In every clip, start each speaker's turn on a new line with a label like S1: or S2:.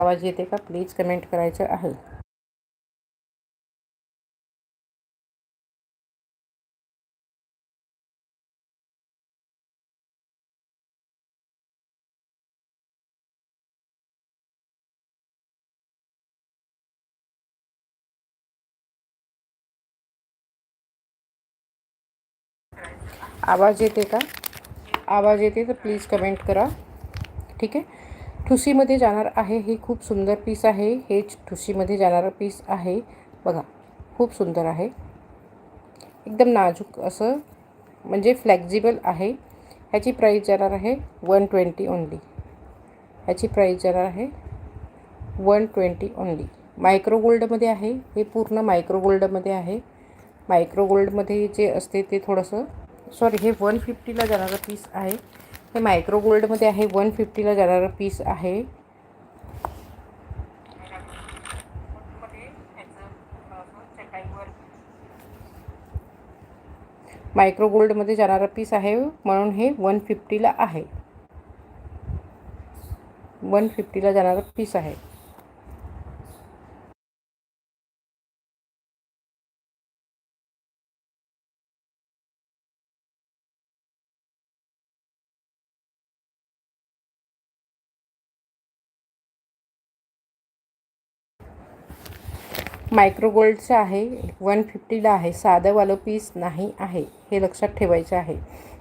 S1: आवाज येते का प्लीज कमेंट करायचं आहे. आवाज येते का? आवाज येते तर प्लीज कमेंट करा. ठीक आहे. ठुसीमध्ये जाणार आहे. हे खूप सुंदर पीस आहे. हे ठुसीमध्ये जाणारं पीस आहे. बघा खूप सुंदर आहे. एकदम नाजूक असं म्हणजे फ्लेक्झिबल आहे. ह्याची प्राईस जाणार आहे 120 ओनली. ह्याची प्राईस जाणार आहे 120 ओनली. मायक्रो गोल्डमध्ये आहे. हे पूर्ण मायक्रो गोल्डमध्ये आहे. मायक्रो गोल्डमध्ये जे असते ते थोडंसं सॉरी हे 150ला जाणारं पीस आहे. हे मायक्रो गोल्डमध्ये आहे. 150ला जाणारं पीस आहे. मायक्रो गोल्डमध्ये जाणारं पीस आहे म्हणून हे 150ला आहे. 150ला जाणारं पीस आहे. मायक्रो गोल्डचं आहे. 150ला आहे. साधंवालं पीस नाही आहे. हे लक्षात ठेवायचं आहे.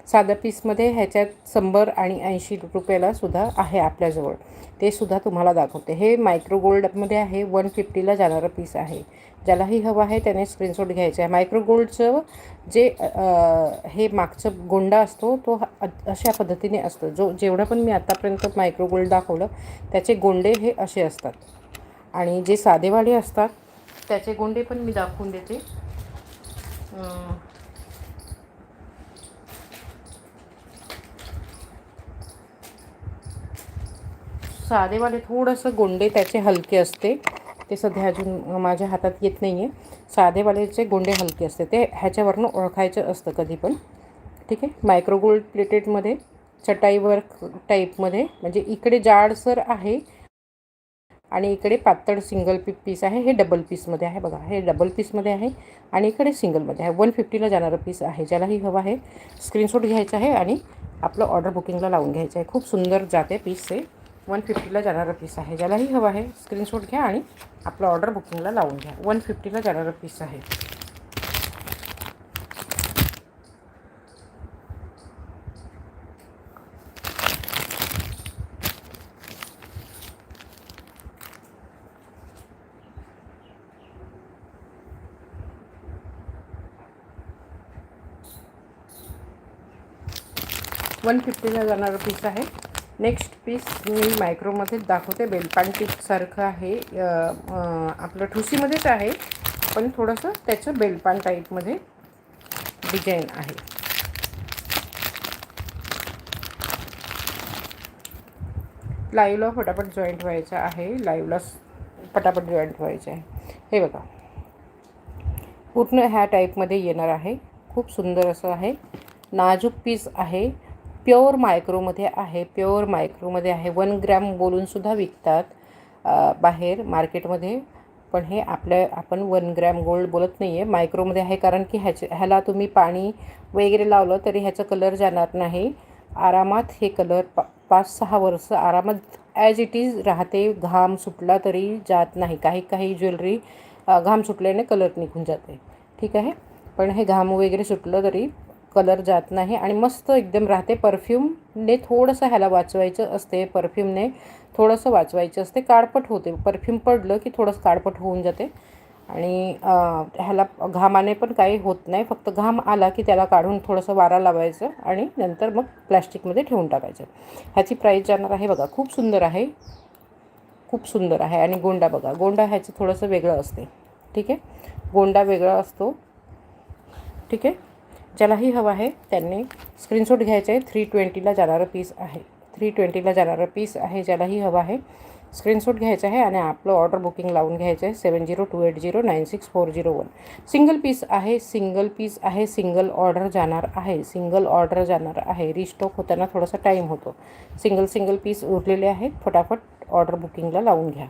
S1: साधं पीसमध्ये ह्याच्यात 100 आणि 80 रुपयाला सुद्धा आहे आपल्याजवळ. ते सुद्धा तुम्हाला दाखवते. हे मायक्रो गोल्डमध्ये आहे. 150ला जाणारं पीस आहे. ज्यालाही हवं आहे त्याने स्क्रीनशॉट घ्यायचा आहे. मायक्रो गोल्डचं जे हे मागचं गोंडा असतो तो अशा पद्धतीने असतो. जेवढं पण मी आतापर्यंत मायक्रो गोल्ड दाखवलं त्याचे गोंडे हे असे असतात. आणि जे साधेवाले असतात त्याचे गोंडे पण मी दाखवून देते. साधेवाले थोडंसं गोंडे त्याचे हलके असते. ते सध्या अजून माझ्या हातात येत नाही आहे. साधेवालेचे गोंडे हलके असते. ते ह्याच्यावरनं ओळखायचं असतं कधी पण. ठीक आहे. मायक्रो गोल्ड प्लेटेडमध्ये चटाई वर्क टाईपमध्ये म्हणजे इकडे जाडसर आहे आणि इकडे पातळ सिंगल पीस आहे. हे डबल पीसमध्ये आहे. बघा हे डबल पीसमध्ये आहे आणि इकडे सिंगलमध्ये आहे. 150ला जाणारं पीस आहे. ज्यालाही हवं आहे स्क्रीनशॉट घ्यायचा आहे आणि आपलं ऑर्डर बुकिंगला लावून घ्यायचं आहे. खूप सुंदर जाते पीस हे. 150ला जाणारं पीस आहे. ज्यालाही हवं आहे स्क्रीनशॉट घ्या आणि आपलं ऑर्डर बुकिंगला लावून घ्या. 150ला जाणारं पीस आहे. 150ला जाणारं पीस आहे. नेक्स्ट पीस मी मायक्रोमध्येच दाखवते. बेलपान टिपसारखं आहे. आपलं ठुसीमध्येच आहे पण थोडंसं त्याचं बेलपान टाईपमध्ये डिझाईन आहे. लाईव्हला फटाफट जॉईंट व्हायचं आहे. लाईव्हला पटापट जॉईंट व्हायचं आहे. हे बघा पूर्ण ह्या टाईपमध्ये येणार आहे. खूप सुंदर असं आहे. नाजूक पीस आहे. प्युअर मायक्रोमध्ये आहे. प्युअर मायक्रोमध्ये आहे. 1 ग्रॅम बोलूनसुद्धा विकतात बाहेर मार्केटमध्ये. पण हे आपण 1 ग्रॅम गोल्ड बोलत नाही आहे. मायक्रोमध्ये आहे कारण की ह्याला तुम्ही पाणी वगैरे लावलं तरी ह्याचा कलर जाणार नाही. आरामात हे कलर 5-6 वर्ष आरामात ॲज इट इज राहते. घाम सुटला तरी जात नाही. काही ज्वेलरी घाम सुटल्याने कलर निघून जाते. ठीक आहे. पण हे घाम वगैरे सुटलं तरी कलर जात नाही आणि मस्त एकदम राहते. परफ्यूमने थोडंसं ह्याला वाचवायचं असते. परफ्यूमने थोडंसं वाचवायचं असते. काळपट होते. परफ्यूम पडलं की थोडंसं काळपट होऊन जाते आणि ह्याला घामाने पण काही होत नाही. फक्त घाम आला की त्याला काढून थोडंसं वारा लावायचं आणि नंतर मग प्लॅस्टिकमध्ये ठेवून टाकायचं. ह्याची प्राईस जाणार आहे बघा. खूप सुंदर आहे. खूप सुंदर आहे. आणि गोंडा बघा. गोंडा ह्याचं थोडंसं वेगळं असते. ठीक आहे. गोंडा वेगळा असतो. ठीक आहे. ज्यालाही हवं आहे त्यांनी स्क्रीनशॉट घ्यायचं आहे. 320ला जाणारं पीस आहे. 320ला जाणारं पीस आहे. ज्यालाही हवं आहे स्क्रीनशॉट घ्यायचा आहे आणि आपलं ऑर्डर बुकिंग लावून घ्यायचं आहे 7028096401. सिंगल पीस आहे, सिंगल ऑर्डर जाणार आहे. रिस्टॉक होताना थोडासा टाईम होतो. सिंगल पीस उरलेले आहेत. फटाफट ऑर्डर बुकिंगला लावून घ्या.